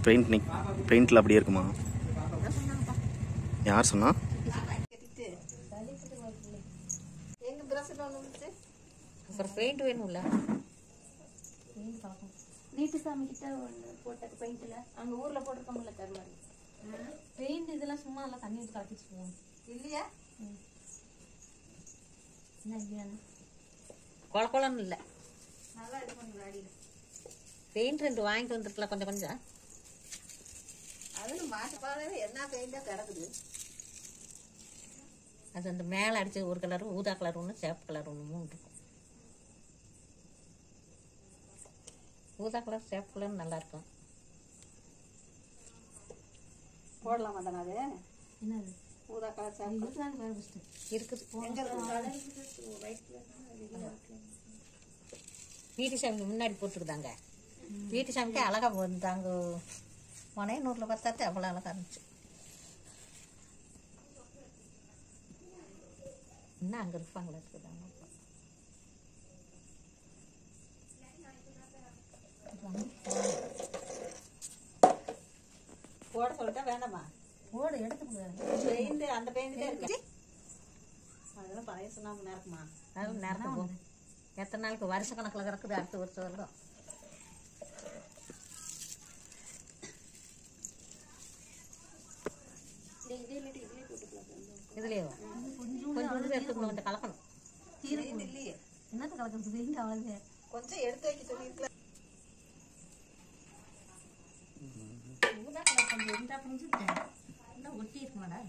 பெயிண்ட்ல அப்படியே இருக்குமா? யார் சொன்னா? அப்புறம் பெயிண்ட் வேணும்ல. வீட்டு சாமி கிட்ட போட்ட பெயிண்ட்ல அங்க ஊர்ல போட்டிருக்கோம்ல தருவாரு பெயிண்ட் இதெல்லாம் சும்மா எல்லாம் தண்ணி ஊற்றி கலக்கிச்சு போவோம் இல்லையா? என்ன இல்லையா? குழப்பம்னு இல்லை. நல்லா இது பண்ணி அடியில் பெயிண்ட் 2 வாங்கிட்டு வந்துருக்கலாம் கொஞ்சம் கொஞ்சம். அதுன்னு மாட்டுப்பாடவே என்ன பெயிண்டா கிடக்குது. அது அந்த மேலே அடிச்ச ஒரு கலர், ஊதா கலர் ஒன்று, சேப்பு கலர் ஒன்று, 3 இருக்கும். ஊதா கலர் சேப்பு கலர் நல்லா இருக்கும். போடலாமா தானே அது? என்னது ஊதா கலர் சேப்பு இருக்குது. வீட்டு சாமிக்கு முன்னாடி போட்டுருந்தாங்க. வீட்டு சாமிக்கு அழகா வந்தாங்க. மனையனூரில் பார்த்தாத்து அவ்வளோ அழகா இருந்துச்சு. இன்னும் அங்கே இருப்பாங்களா இருக்குதாங்க. போட சொல்லிட்டா வேண்டாமா? போடு எடுத்து பெயிண்ட் அந்த பெயிண்ட் தான் இருக்கு. அதெல்லாம் பழைய சுண்ணாம்பு நேரக்குமா? அது நேரம் போகும். எத்தனை நாளைக்கு வருஷ கணக்கில் கிடக்குது. அடுத்த வருஷம் வரலாம். இதுலயே கொஞ்சம் எடுத்துக்கணும், கொஞ்சம் கலக்கணும். இல்லையே என்னத்தை கலக்கிறது? பெயிண்ட் அவ்வளவு கொஞ்சம் எடுத்து வைக்க சொல்லியிருக்கலாம். ஊதா கலர் கொஞ்சம் இருந்தா புரிஞ்சுக்கிட்டேன். இன்னும் ஒட்டி இருக்குமாடா?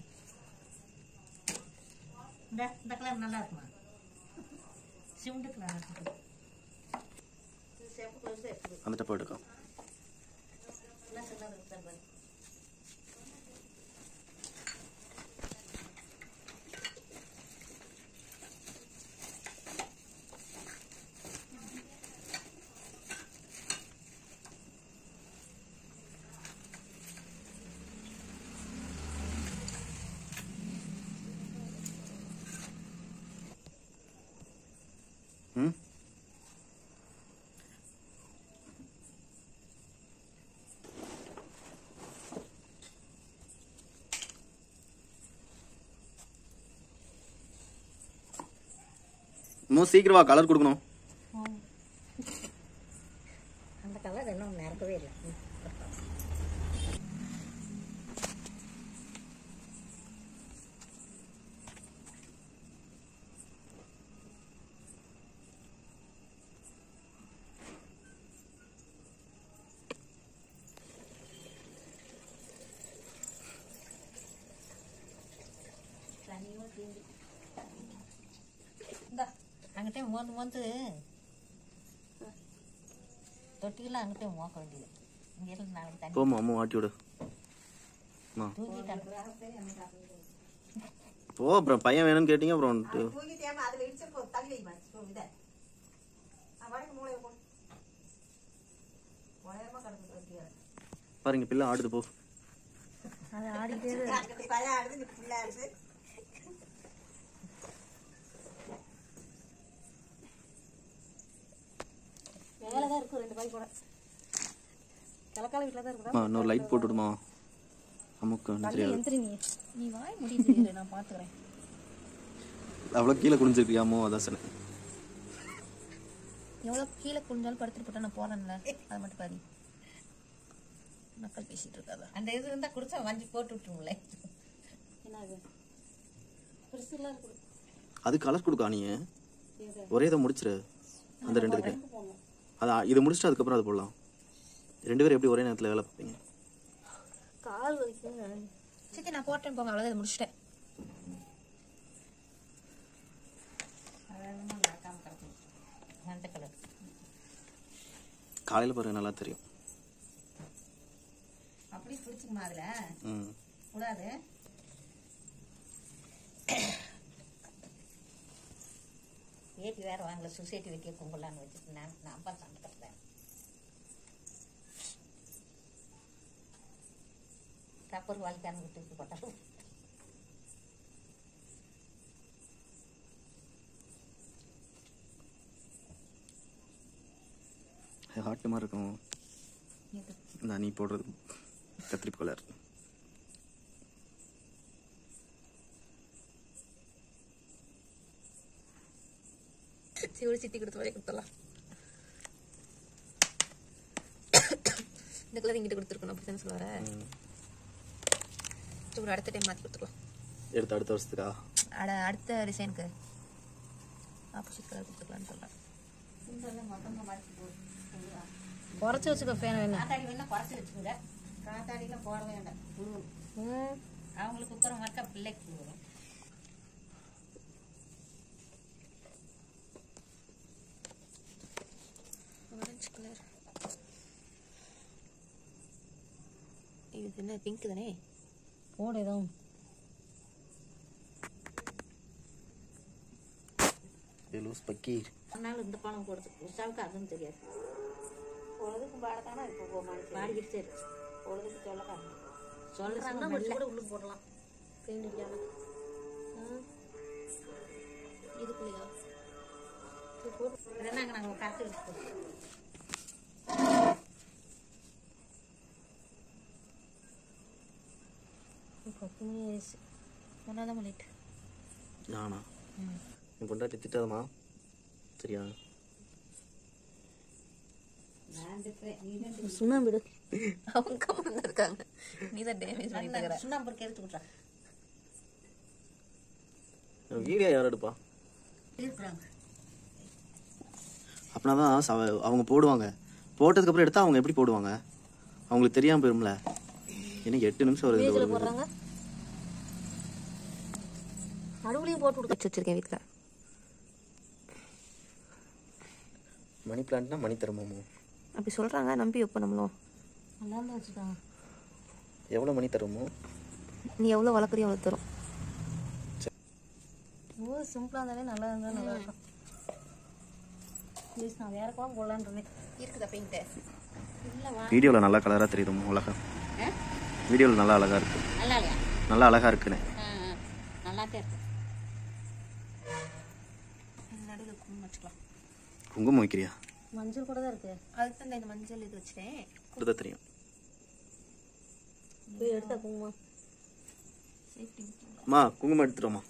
இந்த கலர் நல்லா இருக்குமா? சிமெண்ட் கலர் இருக்குது. சேப்பு கலர் தான் இருக்குது. அந்த டப்பா எடுக்கும். என்ன சொன்னது சார்? ம் இன்னும் சீக்கிரமா கலர் கொடுக்கணும். அந்த கலர் இன்னும் நிரப்பவே இல்லை. அங்கிட்டே மோந்து தொட்டிலாம் அங்கிட்டே மோக்க வேண்டியது. இங்கே இருந்து நாளைக்கு தண்ணி போமா அம்மா வாட்டி விடு. தூக்கிட்டாங்க. போ. அப்புறம் பையன் வேணும்னு கேட்டீங்க. அப்புறம் தூக்கிட்டேமா அதில் இடிச்சிருக்கோம். தள்ளி வைமா இதை வடக்கு மூளை போ உயரமாக கிடக்கு. பாருங்க பிள்ளை ஆடுது. போ. அது ஆடிக்கிட்டே பையன் ஆடுது, பிள்ளை ஆடுது. மேலதான் இருக்கும் 2 பாய் கூட. கிழக்கால வீட்டில் தான் இருக்குதா? இன்னொரு லைட் போட்டு விடுமா? அமுக்கு எந்திரி. நீ வாய் முடிச்சு நான் பார்த்துக்கிறேன். அவ்வளோ கீழே குனிஞ்சிருக்கியாமோ? அதான் சொன்னேன். எவ்வளோ கீழே குனிஞ்சாலும் படுத்துட்டு போட்டா நான் போறேன்ல, அதை மட்டும் பாதி மக்கள் பேசிட்டு இருக்காத. அந்த இது இருந்தால் குடிச்சா வஞ்சி போட்டு விட்டுருங்களே. என்னது பெருசுலாம் இருக்குது. அது கலர் கொடுக்கா? நீ ஒரே இதை முடிச்சிரு. அந்த 2 இருக்கு. அது இது முடிச்சுட்டு அதுக்கப்புறம் அது போடலாம். 2 பேரும் எப்படி ஒரே நேரத்தில் வேலை பார்ப்பீங்க? கால் வலிக்கும். சரி நான் போட்டேன் போங்க. அவ்வளோதான், இதை முடிச்சிட்டேன். அந்த கலர் காலையில் பாருங்க, நல்லா தெரியும். அப்படி பிடிச்சிக்குமா? அதில் ம் கூடாது. ஏற்றி வேற வாங்கல. சொசைட்டி வைக்க கும்பலான்னு வச்சுட்டு நான் பார்த்து சண்டை கட்டுறேன். ரப்பர் வாழ்க்கான தூக்கி போட்டாலும் ஹார்ட் மாதிரி இருக்கும். இந்த நீ போடுறது கத்திரிப்பு கலர். சிவடி சிட்டி கொடுத்த மாதிரி கொடுத்துடலாம். இந்த கலர் இங்கிட்ட கொடுத்துருக்கணும் அப்படி தானே சொல்லுவார. ஒரு அடுத்த டைம் மாற்றி கொடுத்துக்கலாம். எடுத்து அடுத்த வருஷத்துக்கா அடுத்த டிசைனுக்கு ஆப்போசிட் கலர் கொடுத்துக்கலான்னு சொல்கிறேன். குறைச்சி வச்சுக்கோ ஃபேன் வேணும். காத்தாடி வேணா குறைச்சி வச்சுக்கோங்க. காத்தாடியில் போட வேண்டாம். அவங்களுக்கு குக்கிற மாதிரி பிள்ளைக்கு கொடுக்குறோம். Orange colour. இது என்ன பிங்க் தானே? போட எதுவும் லூஸ் பக்கீர். அதனால இந்த பழம் போடுது. உஷாவுக்கு அதுவும் தெரியாது. பொழுதுக்கு பாடத்தானா இப்போ பாடிக்கிட்டு பொழுதுக்கு சொல்றாங்க கூட உள்ளுக்கு போடலாம். பெயிண்ட் அடிக்காம இதுக்குள்ளேயா? இதெல்லாம் நாங்கள் கருத்து வச்சுக்கோம். ஒன்றாதான் பண்ணிட்டு நானா என் பொண்டாட்டி திட்டாதம்மா சரியா? சுண்ணாம்பு அவங்க கம்மன் இருக்காங்க. நீ தான் டேமேஜ் பண்ணிட்டு இருக்கிற. சுண்ணாம்பு எடுத்து விட்றேன். வீடியோ யார் எடுப்பா? இருக்கிறாங்க. அப்படின்னா தான் அவங்க போடுவாங்க. போட்டதுக்கப்புறம் எடுத்தால் அவங்க எப்படி போடுவாங்க? அவங்களுக்கு தெரியாமல் போயிரும்ல. எனக்கு 8 நிமிஷம் வருது. போடுறாங்க. நடுவுலையும் போட்டு கொடுத்து வச்சிருக்கேன் வீட்டில். மணி பிளான்ட்னா மணி தருமாமோ அப்படி சொல்கிறாங்க. நம்பி வைப்போம் நம்மளும். நல்லா தான் வச்சுருக்காங்க. எவ்வளோ மணி தருமோ? நீ எவ்வளோ வளர்க்குறியோ அவ்வளோ தரும். சிம்பிளாக இருந்தாலே நல்லா இருந்தால் நல்லா இருக்கும். ப்ளீஸ் நான் வேறு கூட போடலான்னு இருந்தேன். இருக்குதா பெயிண்ட்டு? இல்லைவா? வீடியோவில் நல்லா கலராக தெரியுதுமோ? அழகா வீடியோவில் நல்லா அழகாக இருக்கு. நல்லா இல்லையா? நல்லா அழகாக இருக்குண்ணே. நல்லா தான் இருக்கு. நடுவில் குங்குமம் வச்சுக்கலாம். குங்குமம் வைக்கிறியா? மஞ்சள் கூட தான் இருக்கு. அதுக்கு தான் இந்த மஞ்சள் இது வச்சுட்டேன். கொடுத்தா தெரியும். போய் எடுத்தா குங்குமம். சேஃப்டி. அம்மா குங்குமம் எடுத்துட்டோமா?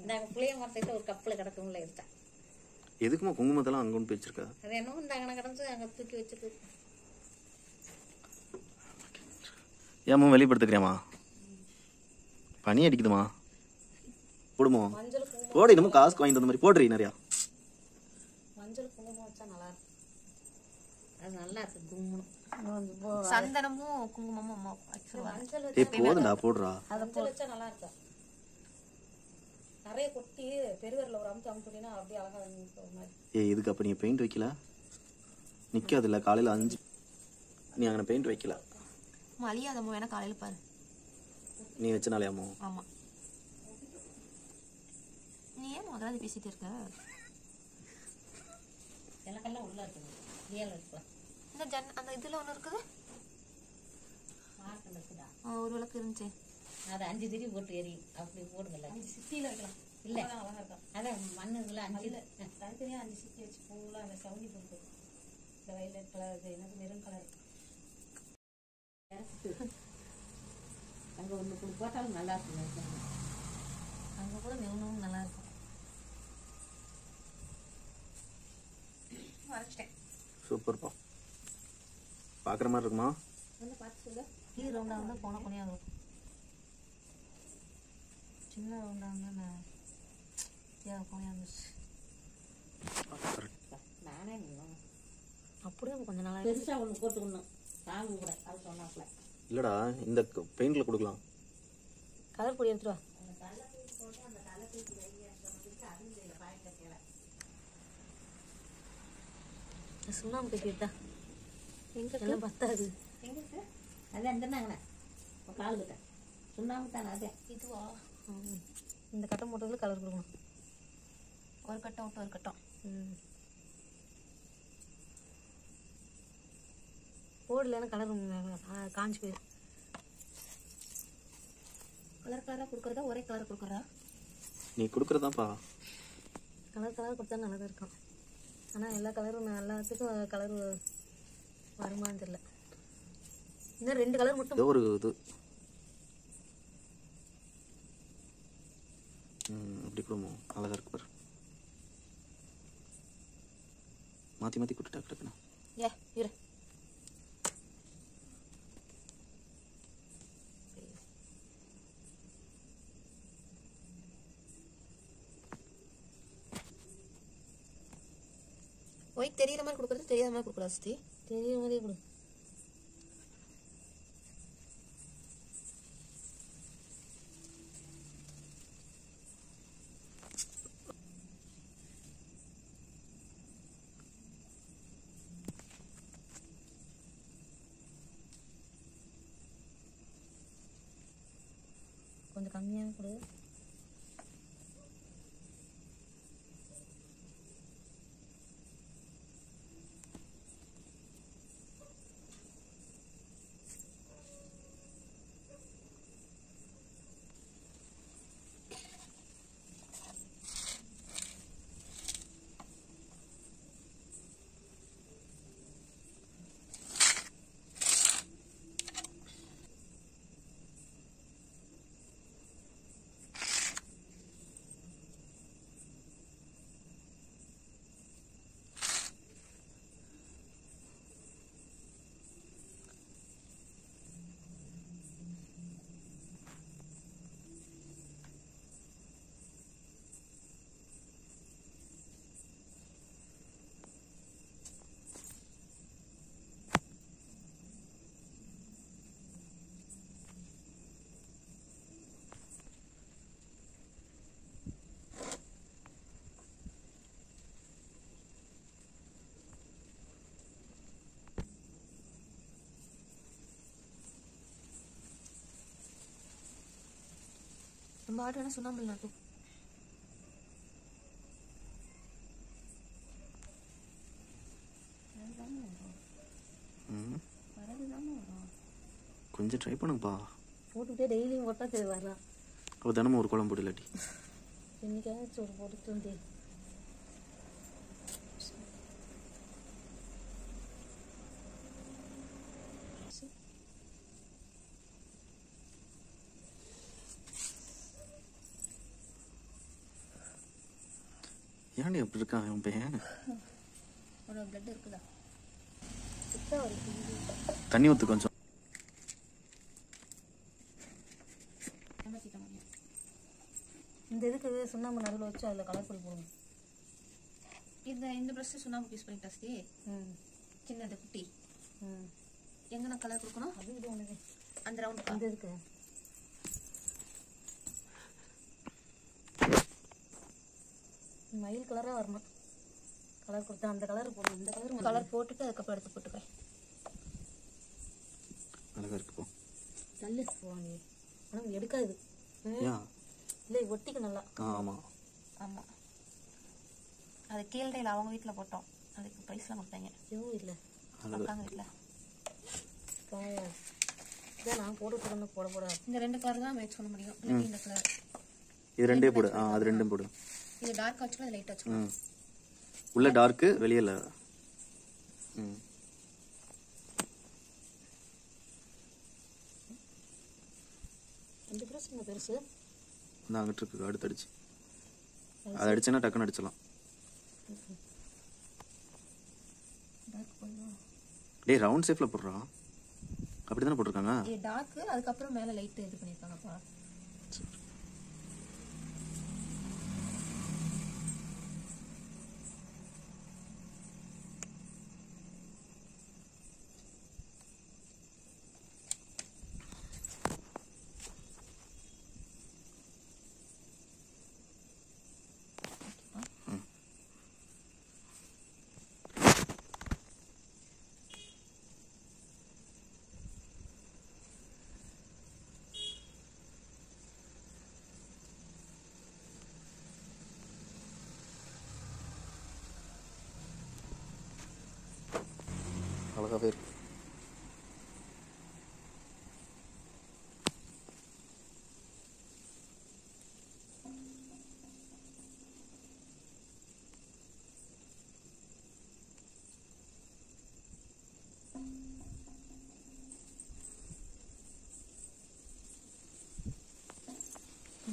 நாங்கள் புளிய மரத்துக்கிட்ட ஒரு கப்பில் கிடக்கும்ல எடுத்தேன். எதுக்குமா குங்குமத்தெல்லாம் அங்கே கொண்டு வச்சிருக்கா? அது என்னமோ இந்த அங்கே கிடந்து அங்கே தூக்கி வச்சுட்டு. ஏம்மா வெளிப்படுத்துக்கிறியாம்மா? பனி அடிக்குதுமா. போடுமோ? மஞ்சள் குங்குமம் போடு. இன்னமும் காசுக்கு வாங்கிட்டு வந்த மாதிரி போடுறீ நிறையா. மஞ்சள் குங்குமம் வச்சா நல்லா இருக்கும். அது நல்லா இருக்கு குங்குமம். சந்தனமும் குங்குமமும் அம்மா வச்சிருவாங்க. மஞ்சள் ஏய் போதுண்டா போடுறா. மஞ்சள் வச்சா நல்லா இருக்கும். நிறைய கொட்டி பெருவரில் ஒரு அமுத்தினா அப்படியே அழகாக ஒரு மாதிரி. ஏய் இதுக்கு அப்போ நீங்கள் பெயிண்ட் வைக்கல? நிற்காதுல்ல காலையில் 5 நீ அங்கே பெயிண்ட் வைக்கல. அழியாதம்மா வேணா காலையில் பாரு. நீ வச்சனாலையாமோ? ஆமாம். நீ ஏன் முதலாவது பேசிட்டு இருக்க? எனக்கெல்லாம் உள்ள இருக்குது. ரியல் இருக்கலாம். இந்த அந்த இதில் ஒன்று இருக்குது. மார்க்கில் இருக்குதா? ஒரு விளக்கு இருந்துச்சு. அதை 5 திரி போட்டு எரியும். அப்படி போடுங்கல்ல. 5 சிட்டியில் இருக்கலாம். இல்லை அழகாக இருக்கும். அதான் மண் இதில் 5 தனித்தனியாக 5 சிட்டி வச்சு பூலாம் அந்த சவுனி போட்டு இந்த வயலட் கலர் இது எனக்கு மெரூன் கலர் அங்கே ஒன்று இப்படி போட்டாலும் நல்லா இருக்கும். அங்கே கூட மெரூனும் நல்லா இருக்கும். வரைச்சிட்டேன். சூப்பர்ப்பா. பார்க்குற மாதிரி இருக்குமா? வந்து பார்த்து சொல்ல. இது ரவுண்டாக இருந்தால் போனால் கொனியாக இருக்கும். சின்ன ரவுண்டாக இருந்தால் நான் கொனியாக இருந்துச்சு. நானே அப்படியே கொஞ்சம் நாளாக பெருசாக ஒன்று போட்டுக்கணும். சாமி கூட அது சொன்னாப்புல. இல்லைடா இந்த பெயிண்டில் கொடுக்கலாம். கலர் பொடி எடுத்துட்டு வா. சுண்ணாம்பு கட்டிட்டா எல்லாம் பத்தாது. அதான் இருந்தாங்கண்ணே கால் கிட்ட சுண்ணாம்பு தானே. அதே இதுவா? இந்த கட்டம் போட்டதுல கலர் கொடுக்கணும். ஒரு கட்டம் விட்டு ஒரு கட்டம். போடலன்னா கலர் காஞ்சி போயிடும். கலர் கலராக கொடுக்குறதா ஒரே கலர் கொடுக்குறதா? நீ கொடுக்குறதாப்பா. கலர் கொடுத்தா நல்லா தான் இருக்கும். ஆனால் எல்லா கலரும் எல்லாத்துக்கும் கலர் வருமானு தெரியல. இன்னும் 2 கலர் மட்டும். ஏதோ ஒரு இது அப்படி கூட அழகா இருக்கு பாரு. மாற்றி மாற்றி குட்டு டக்கு டக்குண்ணா. இரு ஒயிட் தெரியுற மாதிரி கொடுக்குறது, தெரியாத மாதிரி கொடுக்குறா சுத்தி. தெரியுற மாதிரியே கொடு. கொஞ்சம் கம்மியாக கொடு. நம்ம ஆர்டர் என்ன சுண்ணாம்பு நாட்டு. கொஞ்சம் ட்ரை பண்ணுங்கப்பா. போட்டுக்கிட்டே டெய்லியும் போட்டா சரி வரலாம். அப்போ தினமும் ஒரு குழம்பு போட்டு இல்லாட்டி என்னைக்காச்சும் ஒரு போட்டுட்டு வந்து ஏன்டி எப்படி இருக்கான் அவன் பையன்? உனக்கு பிளட் இருக்குதா? தண்ணி ஊற்று கொஞ்சம். இந்த இதுக்கு சுண்ணாம்பு நடுவில் வச்சு அதில் கலர் பொடி போடணும். இந்த ப்ரெஷ் சுண்ணாம்பு யூஸ் பண்ணிட்டா சி. சின்னது குட்டி. எங்கே நான் கலர் கொடுக்கணும்? அது இது ஒன்று அந்த ரவுண்ட் அந்த இதுக்கு மயில் கலராக வரணும். கலர் கொடுத்தா அந்த கலர் போடணும். இந்த கலர் கலர் போட்டுட்டு அதுக்கப்புறம் எடுத்து போட்டுக்கிறேன். அழகா இருக்கு போ. நல்ல போவாங்க. ஆனால் எடுக்காது. ஏன்? இல்லை ஒட்டிக்கு நல்லா. ஆமாம் ஆமாம். அது கீழ்டையில் அவங்க வீட்டில் போட்டோம். அதுக்கு ப்ரைஸ்லாம் கொடுத்தாங்க. எதுவும் இல்லை அக்காங்க வீட்டில் இதான் நான் போட்டு போட போட இந்த 2 கலர் தான் மேட்ச் பண்ண முடியும். இல்லாட்டி இந்த கலர். இது ரெண்டே போடு. அது ரெண்டும் போடு. இது டார்க் வச்சுக்கோ, அது லைட் வச்சுக்கோ. உள்ள டார்க்கு வெளியில். இந்த பிரச்சனை பெருசு அந்த அங்கிட்டு இருக்கு. அடுத்து அடிச்சு அதை அடிச்சேன்னா டக்குன்னு அடிச்சலாம். டேய் ரவுண்ட் ஷேப்ல போடுறான். அப்படி தானே போட்டிருக்காங்க. இது டார்க், அதுக்கப்புறம் மேலே லைட் இது பண்ணியிருக்காங்கப்பா. அழகாகவே இருக்கு.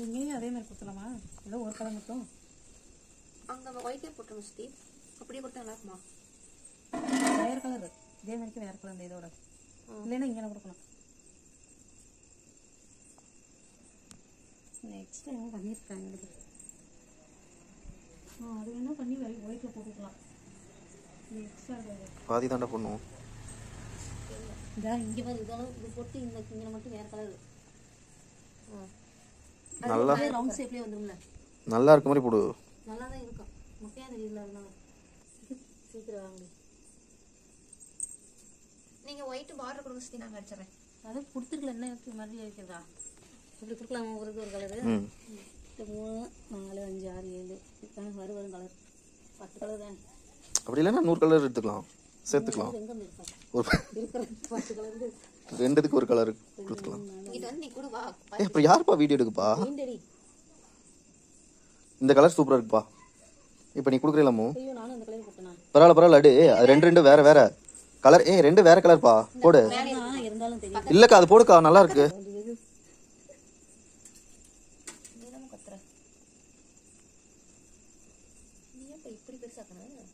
இங்கேயும் அதே மாதிரி கொடுத்துலாமா? ஏதோ ஒரு கலர் மட்டும் அங்கே ஒயிட்டே போட்டுருங்க சித்தி. அப்படியே கொடுத்தா நல்லா இருக்குமா? வேறு கலர் இதே மாதிரிக்கு வேறு கலர் இந்த இதோட இல்லைன்னா இங்கே கொடுக்கலாம். நெக்ஸ்ட் என்ன பண்ணியிருக்காங்க? அது வேணா பண்ணி ஒயிட்டில் போட்டுக்கலாம். எக்ஸ்ட்ரா பாதி தாண்டா பண்ணுவோம். இதான் இங்கே பாரு, இதெல்லாம் இது போட்டு இந்த இங்கே மட்டும் வேறு கலர் நல்லா ரவுண்ட் ஷேப்லேயே வந்துடும்ல. நல்லா இருக்க மாதிரி போடு. நல்லா தான் இருக்கும். முக்கியம் அந்த இதில் இருந்தாலும் சீக்கிரம் வாங்க. நீங்கள் ஒயிட்டு பார்டர் கொடுங்க சித்தி, நாங்கள் அடிச்சிடறேன். அது கொடுத்துருக்கல, என்ன எனக்கு மாதிரி இருக்கிறதா? இப்படி கொடுக்கலாமா? ஒரு கலரு 3 4 5 6 7 வரும் கலர் 10 கலர் தான். அப்படி இல்லைன்னா 100 கலர் எடுத்துக்கலாம், சேர்த்துக்கலாம். எங்கே இருக்கும் ஒரு இருக்கிற 10 கலர் ரெண்டுத்துக்கு ஒரு கலர் கொடுத்துக்கலாம். இது வந்து நீ கூட வா. அப்புறம் யாருப்பா வீடியோ எடுக்குப்பா? பெயிண்டடி. இந்த கலர் சூப்பரா இருக்குப்பா. இப்போ நீ கொடுக்குறீங்களா? ஐயோ நானும் அந்த கலர் போட்டேனா? பரவாயில்ல அடு. அது ரெண்டு வேற வேற கலர். ரெண்டு வேற கலர்ப்பா, போடு. இருந்தாலும் தெரியும். இல்லக்கா அது போடுக்கா, நல்லா இருக்கு. நீளமும் கத்துற. நீ எப்போ இப்படி பெருசாக்கணும்?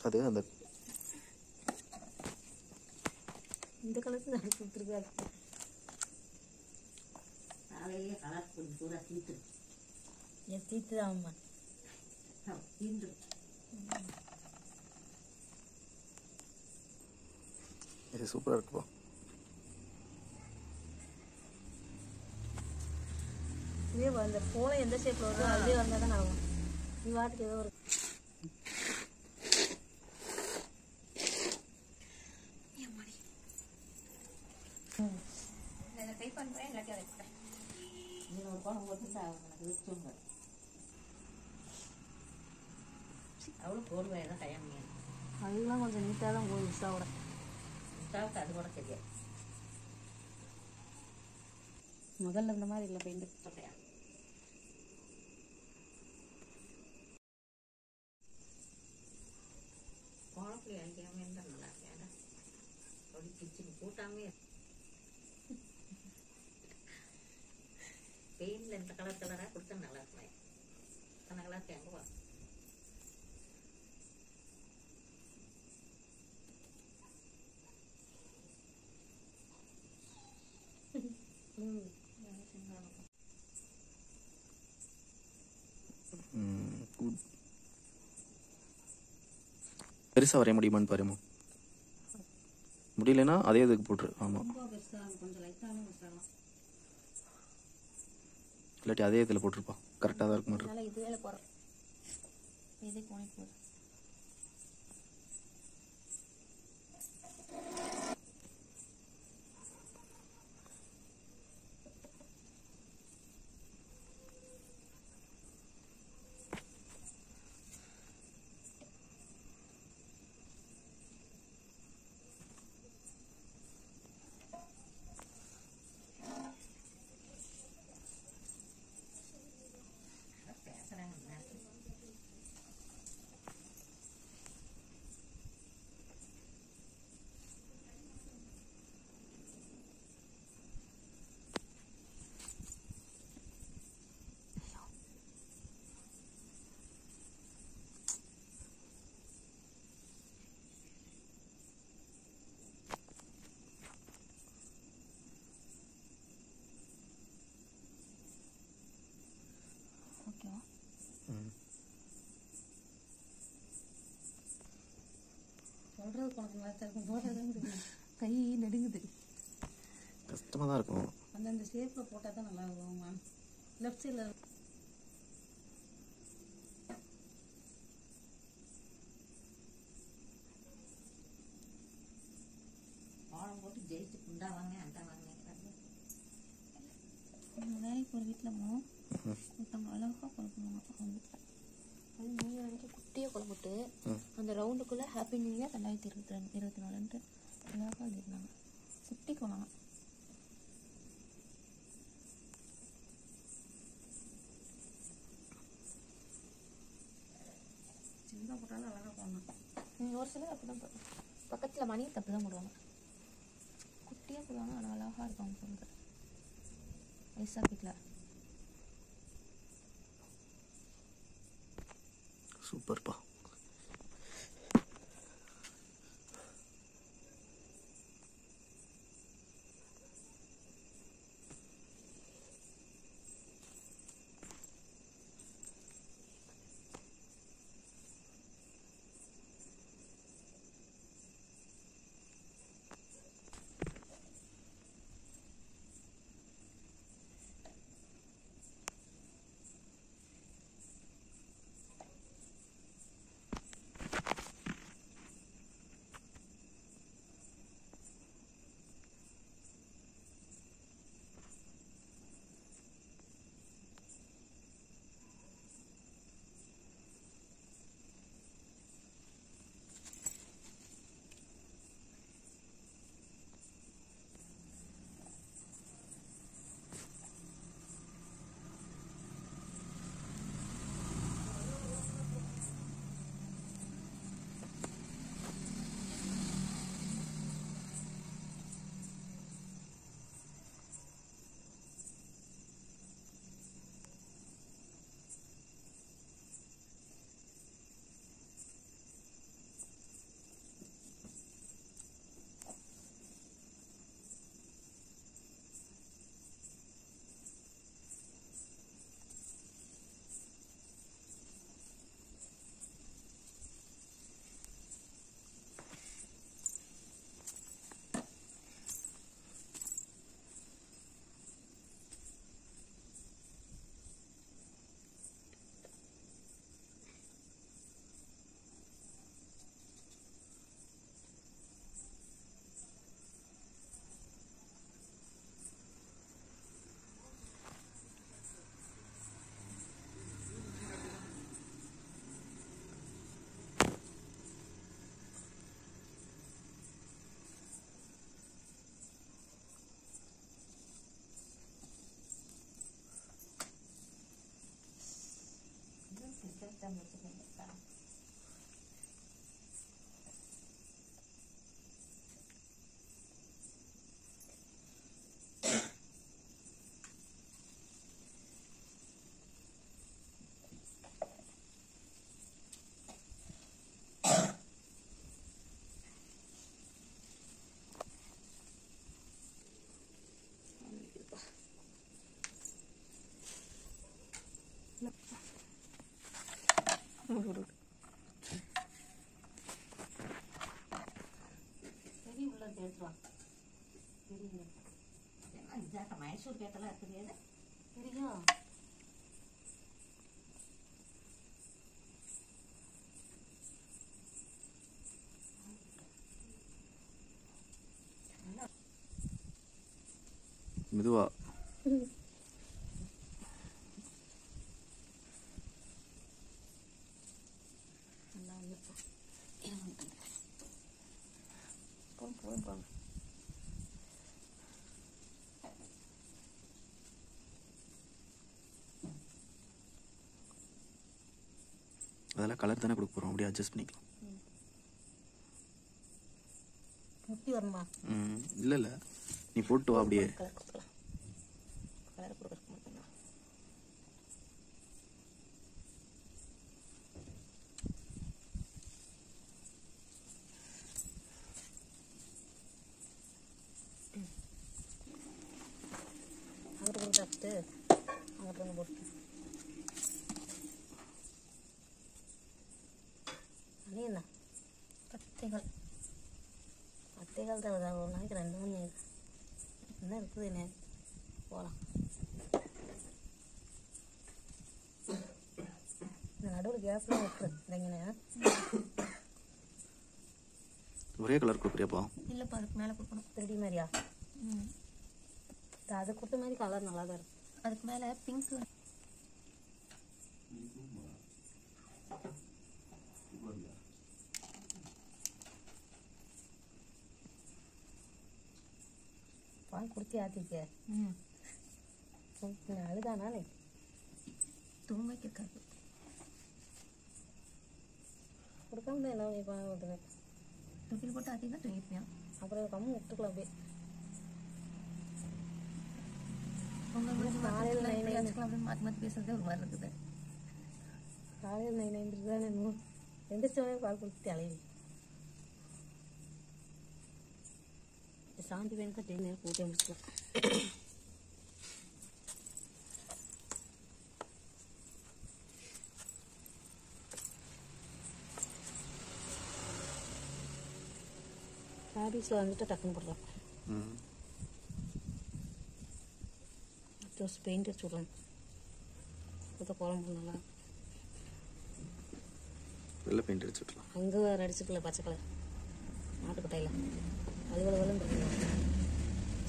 அது அந்த இந்த கலருக்கு தான் கொடுத்துருக்காரு. நாளையே கலர் கொஞ்சம் பூரா தீத்து. என் தீத்து தான் அம்மா தீந்து. இது சூப்பரா இருக்குப்பா. இதே அந்த கோலம் எந்த ஷேப்ல வருதோ அதே வந்தால் தான் ஆகும். நீ வாட்டுக்கு ஏதோ ஒரு ட்ரை பண்ணுறேன், இல்லாட்டி அதை எடுத்துறேன். நீங்கள் ஒரு கோலம் போட்டு எனக்கு வச்சுங்க. அவ்வளோ போடுவேன் தான் டைம். அதெல்லாம் கொஞ்சம் நீட்டாக தான் போய் இன்ஸ்டாவோட இன்ஸ்டாவுக்கு அது கூட தெரியாது. முதல்ல இந்த மாதிரி இல்லை பெயிண்ட் சொல்கிறேன். கோலப்புள்ளி அடிக்காமல் இருந்தால் நல்லா இருக்கேன். அப்படி கிச்சன் கூட்டாமே பெயிண்டில் இந்த கலராக கொடுத்தா நல்லா இருக்கும். அந்த கலர் தேங்குவா. பெருசா வரைய முடியுமான்னு பாருமா. முடியலன்னா அதே இதுக்கு போட்டுரு. ஆமா, கொஞ்சம் லைட்டாக இல்லாட்டி அதே இதில் போட்டிருப்பா, கரெக்டாக தான் இருக்க மாட்டேன். அதனால இது வேலை போகிறோம். இதே கோணி போதும். ஓகேவா? சொல்றது உனக்கு நல்லா இருக்கும். போடுறது கை நடுங்குது. கஷ்டமாக தான் இருக்கும். அந்தந்த ஷேப்பில் போட்டால் தான் நல்லா இருக்கும்மா. லெஃப்ட் சைடில் பாலம் போட்டு ஜெயிச்சு குண்டா வாங்க அந்த வாங்க. வேலைக்கு ஒரு வீட்டில் போனோம், ஒருத்தவங்க அழகாக கொலை பண்ணுவாங்க அவங்க வீட்டில். அது நியூ இயர் அன்றைக்கி குட்டியாக கொலை போட்டு அந்த ரவுண்டுக்குள்ளே ஹாப்பி நியூ இயர் 2024 அழகாக எழுதிருந்தாங்க. குட்டி கொலை. சின்ன போட்டாலும் அழகாக போடணும். ஒரு சிலர் அப்படி தான் போடுவாங்க. பக்கத்தில் மணி தப்பு தான் போடுவாங்க. குட்டியாக போடுவாங்க, ஆனால் அழகாக இருக்கும் அவங்க சொல்கிறது. ஐசா வீட்டில் சூப்பர்ப்பா. மைசூர் கேட்டெல்லாம் இருக்குது தெரியும். மெதுவா அதெல்லாம் கலர் தானே கொடுக்க போகிறோம், அப்படியே அட்ஜஸ்ட் பண்ணிக்கலாம். முட்டி வரணுமா? இல்லை இல்லை, நீ போட்டு வா அப்படியே. கலர் கொடுக்கலாம், கலர் கொடுக்க மாட்டேன். அங்கிட்டு கொண்டு வச்சுட்டு அங்கிட்டு வந்து போட்டு நீ என்ன கத்தைகள் கத்தைகள் தான் ஒரு நாளைக்கு 2 மணி ஆகுது. என்ன இருக்குது என்ன போகலாம். இந்த நடுவில் கேப்லாம் விட்டுரு இறங்கினே. ஒரே கலர் கொடுக்குறியாப்பா? இல்லைப்பா, அதுக்கு மேலே கொடுக்கணும். 3D மாதிரியா? அது கொடுத்த மாதிரி கலர் நல்லா தான் இருக்கும். அதுக்கு மேலே பிங்க் பால் குடிச்சு ஆத்திக்க. அழுதானே தூங்கக்கு இருக்காது. கொடுக்காம என்ன நீ பால் ஊற்றுவேன். தொட்டில் போட்டு ஆத்தினா தூங்கிப்பேன். அப்புறம் கம்மு விட்டுக்கலாம் அப்படியே. காலையில் மாற்றி மாற்றி பேசுறதே ஒரு மாதிரி இருக்குது. காலையில் 9 தானே எந்திரிச்சோடனே பால் கொடுத்து அலையுது. சாந்தி வேணுக்கா தேங்காய் கூட்டி முடிச்சுக்கலாம். ஆஃபீஸில் வந்துட்டு டக்குன்னு போடலாம். ஜோஸ் பெயிண்ட் அடிச்சு விட்றேன். புது குழம்பு நல்லா வெள்ளை பெயிண்ட் அடிச்சு விட்றலாம். அங்கே வேறு அடிச்சுக்கல பச்சை கலர் மாட்டுக்கொட்டையில் அலுவலகம் இருக்குங்க.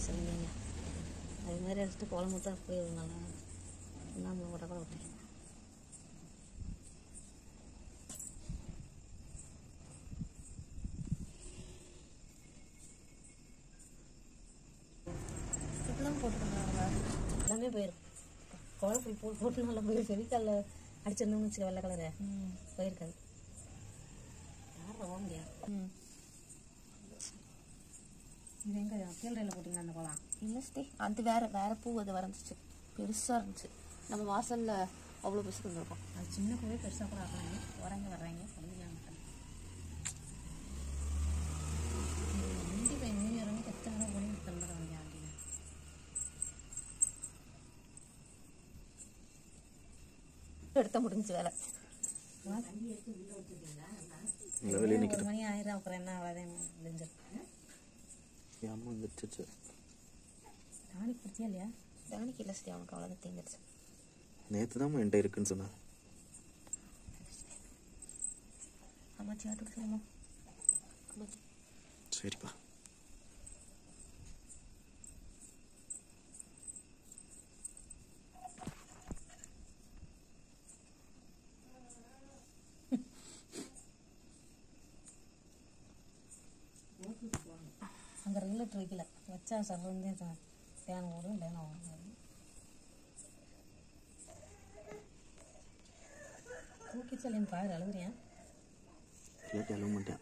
சரிங்க, அது மாதிரி அடிச்சுட்டு குழம்பு தான் போய் நல்லா நம்ம விட கூட விட்டேன். இப்படிலாம் போட்டுருக்காங்க. எல்லாமே போயிடும். குழம்பு போட்டு நல்லா போயிடும். செவிக்காலில் அடிச்சிருந்தோம்னு வச்சுக்க வெள்ளை கலரை போயிருக்காது. யாரும் போக முடியாது. இது எங்கே கீழறையில் போட்டிங்க அந்த குளம்? இல்லை ஸ்டே, அது வேற பூ அது வரைஞ்சிச்சு, பெருசாக இருந்துச்சு. நம்ம வாசலில் அவ்வளோ பெருசு இருந்திருக்கும். அது சின்ன பூவே பெருசாக கூட ஆகிறாங்க. வர்றாங்க சொல்லிக்கலாம் மாட்டாங்க. கண்டிப்பாக நியூ இயர் வந்து எத்தனை போய் தந்துடுவாங்க அப்படின்னு எடுத்த முடிஞ்சு வேலை. வெளியே ஒரு மணி ஆயிரம். அப்புறம் என்ன அவ்வளோதான் முடிஞ்சிருக்கு. அம்மா வந்துருச்சு. டானிக் குடிச்சியா இல்லையா? டானிக் இல்லை ஸ்டே, அவனுக்கு அவ்வளோதான் தேங்கிடுச்சு. நேற்று தான் என்கிட்ட இருக்குன்னு சொன்னேன். அம்மாச்சி ஆட்டுக்கு சொல்லுமா? அம்மாச்சி சரிப்பா. அங்கே ரெகுலேட்டர் வைக்கல, வச்சா சர்வந்தே ஃபேன் ஓடும் இல்லைன்னா தூக்கிச்சல் பாரு. அழுகுறியா? இல்லாட்டி அழுவ மாட்டேன்.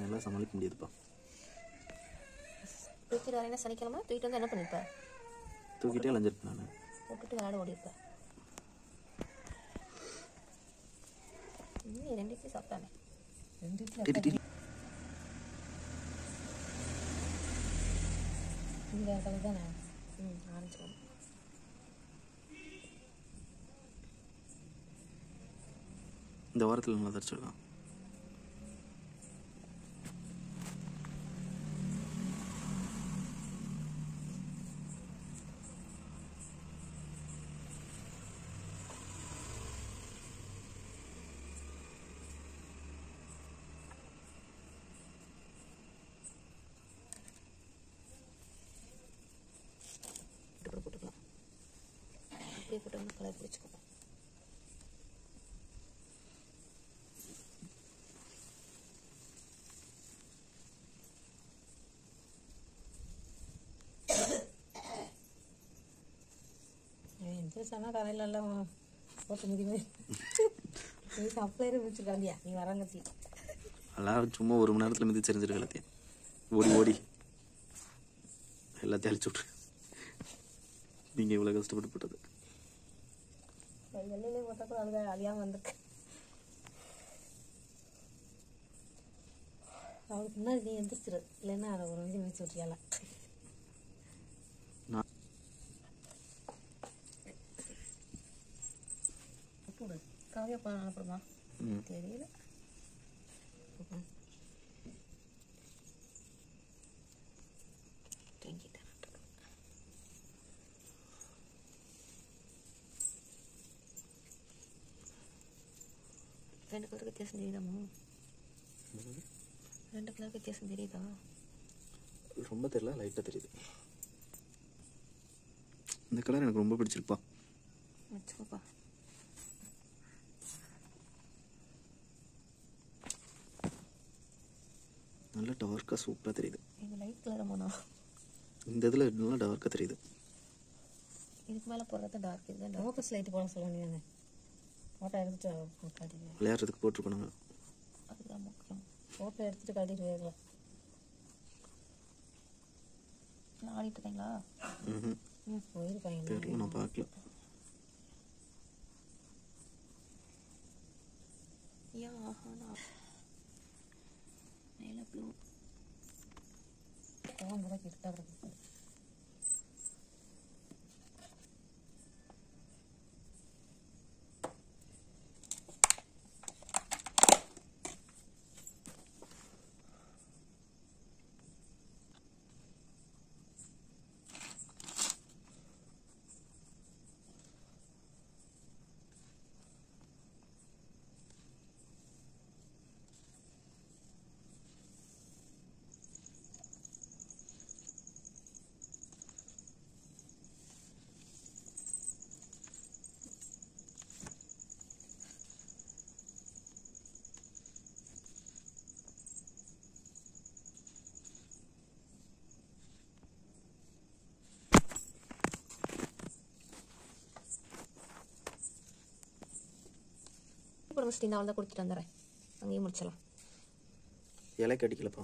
என்னால் சமாளிக்க முடியாதுப்பா. தூக்கிட்டு வரேன்னா சனிக்கிழமை தூக்கிட்டு வந்து என்ன பண்ணிப்பேன்? தூக்கிட்டே அலைஞ்சிருப்பேன் நான். போட்டுட்டு விளையாட ஓடிப்பேன். இன்னும் 2 இட்லி சாப்பிட்டானே. 2 இட்லி இந்த கலர் தானே? Orange colour. இந்த வாரத்தில் நல்லா தரிச்சிடலாம். போட்டுக்கலாம். அப்படியே போட்டோம்னா கலர் பிடிச்சிக்கோ. சொன்னால் கரையில எல்லாம் போட்டு முடியுமே. நீ சப்ளையரே முடிச்சுக்காண்டியா நீ வரங்கத்தி. எல்லாரும் சும்மா 1 மணி நேரத்தில் மிதி தெரிஞ்சிருக்கு. எல்லாத்தையும் ஓடி எல்லாத்தையும் அழிச்சு விட்ரு. நீங்கள் இவ்வளோ கஷ்டப்பட்டு போட்டது வெள்ளையிலே போட்டால் கூட அழுக அழியாமல் வந்திருக்கு. அவளுக்கு முன்னாடி நீ எந்திரிச்சிரு, இல்லைன்னா அதை ஒரு நிமிஷம் மிதிச்சு விட்றியால. காவியா பழம் அனுப்புமா? தெரியல. ரெண்டு கலர் வித்தியாசம் தெரியுதாம்மா? 2 கலர் வித்தியாசம் தெரியுதா? ரொம்ப தெரியல, லைட்டாக தெரியுது. இந்த கலர் எனக்கு ரொம்ப பிடிச்சிருப்பா. வச்சுக்கோப்பா. நல்லா டார்க்காக சூப்பராக தெரியுது. இது லைட் கலரமாண்ணா? இந்த இதில் நல்லா டார்க்காக தெரியுது. இதுக்கு மேலே போடுறது டார்க். இதுதான் டார்க். ஃபோக்கஸ் லைட்டு போட சொல்ல வேண்டியதானே? ஃபோட்டோ எடுத்துட்டு காட்டிடுவேன். விளையாடுறதுக்கு போட்டிருக்கோம். அதுதான் முக்கியம். ஃபோட்டோ எடுத்துட்டு காட்டிட்டு போயிடலாம். வீட்டில் ஆடிட்டு இருக்கீங்களா? போயிருக்காங்க. தெரியல, நான் பார்க்கல. ஏன் ஆஹானா மேலே ப்ளூ ஃபோன் கூட கிட்ட இருக்கு. கூட முடிச்சுட்டு இந்த அவள் தான் கொடுத்துட்டு வந்துடுறேன். அங்கேயும் முடிச்சிடலாம். இலை கடிக்கலப்பா.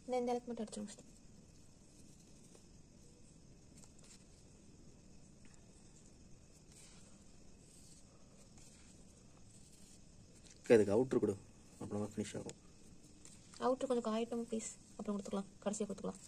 இந்த இலைக்கு மட்டும் அடிச்சு முடிச்சுட்டு இதுக்கு அவுட்ரு கொடு, அப்புறமா ஃபினிஷ் ஆகும். அவுட்ரு கொஞ்சம் காயட்டும் ப்ளீஸ், அப்புறம் கொடுத்துக்கலாம், கடைசியாக கொடுத்துக்கலாம்.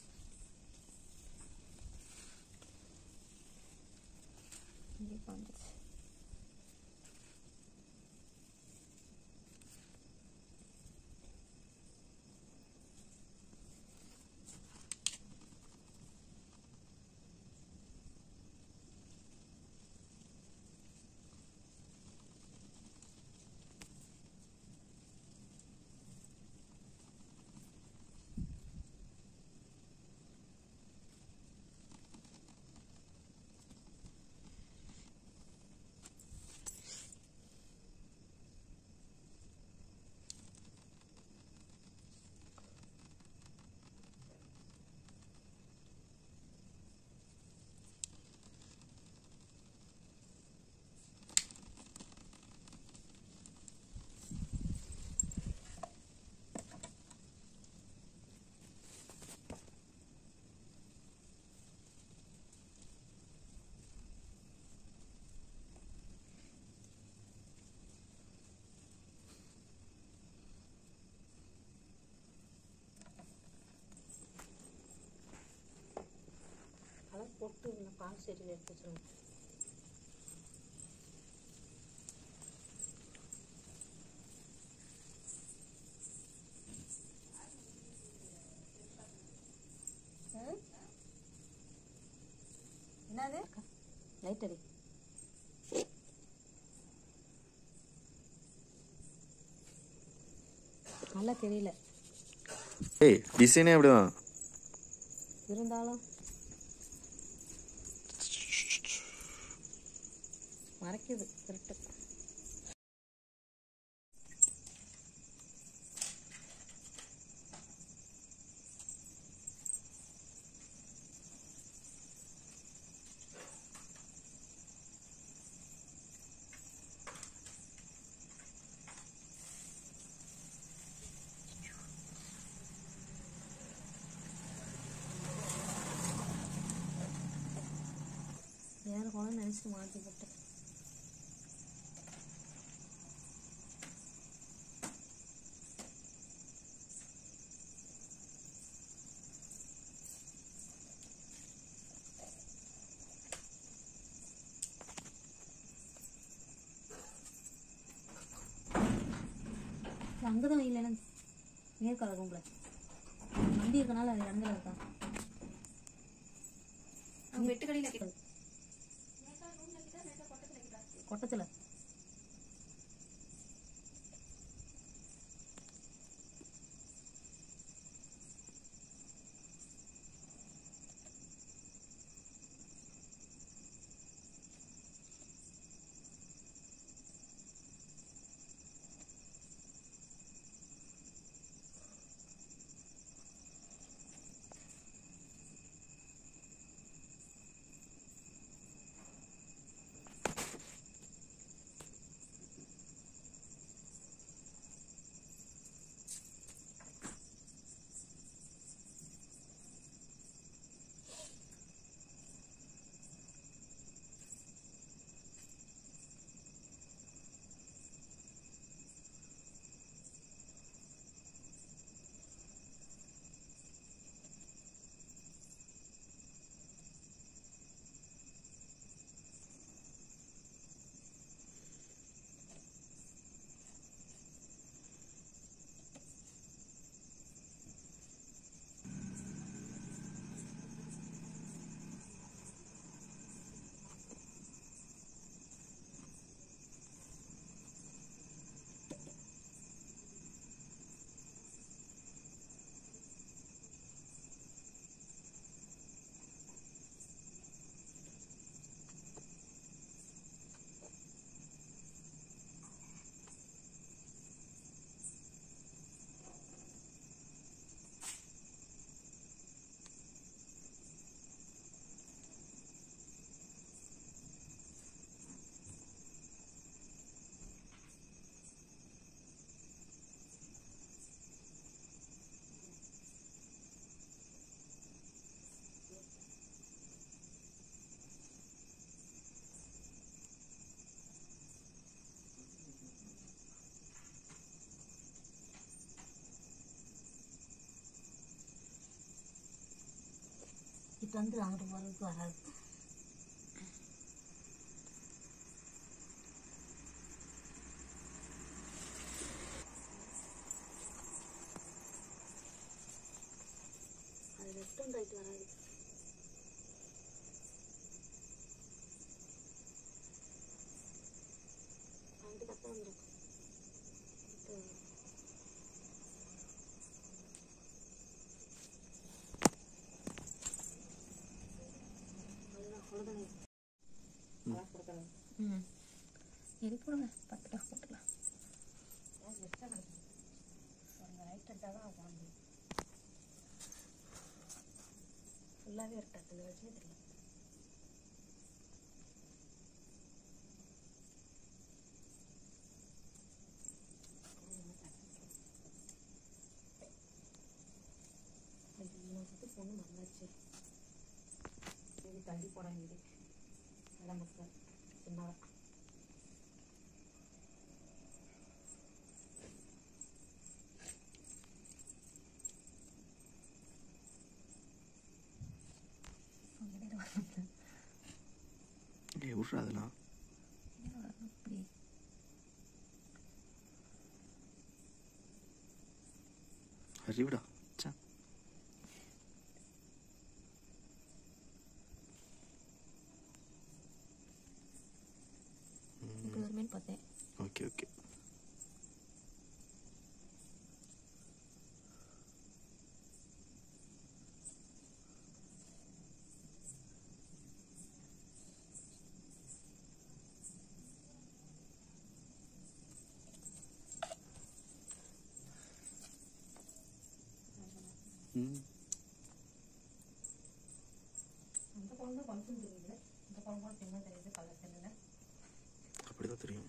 போட்டு பால் செடியில் எடுத்து வச்சுருங்க. என்னது லைட் அடி. நல்லா தெரியல. ஏய், டிசைனே அப்படிதான் இருந்தாலும் மறைக்குது திருட்டு. வேறு குழந்தை நினச்சிட்டு மாற்றி போட்டேன். அங்கதான் இல்லைன்னா மேற்கால ரூம்ல நம்பி இருக்கனால அது இடங்கல இருக்கா. வெட்டு கடையில் கொட்டத்துல இங்கிட்டு வந்து அங்கிட்டு போகிறதுக்கு வராது. அது லெஃப்ட் அண்ட் ரைட் வராது. அங்கிட்டு கரெக்டாக வந்துடும். எது போடுங்க 10 ரூபா போட்டுக்கலாம். ரைட் எடுத்தால் தான் உட்காந்து ஃபுல்லாகவே இருக்காது. இந்த வச்சுமே தெரியல. பொண்ணு மறந்தாச்சு. இது தள்ளி போட வேண்டியது நமக்கு சின்னதாக. விட்றா அதெல்லாம். அப்படி அறிவிடா. இப்படி வருமேன்னு பார்த்தேன். Okay okay. அந்த குழந்தை கொஞ்சம் தெரியுது. இந்த குழந்தை தெரியுது. கலர் தெரியல. அப்படிதான் தெரியும்.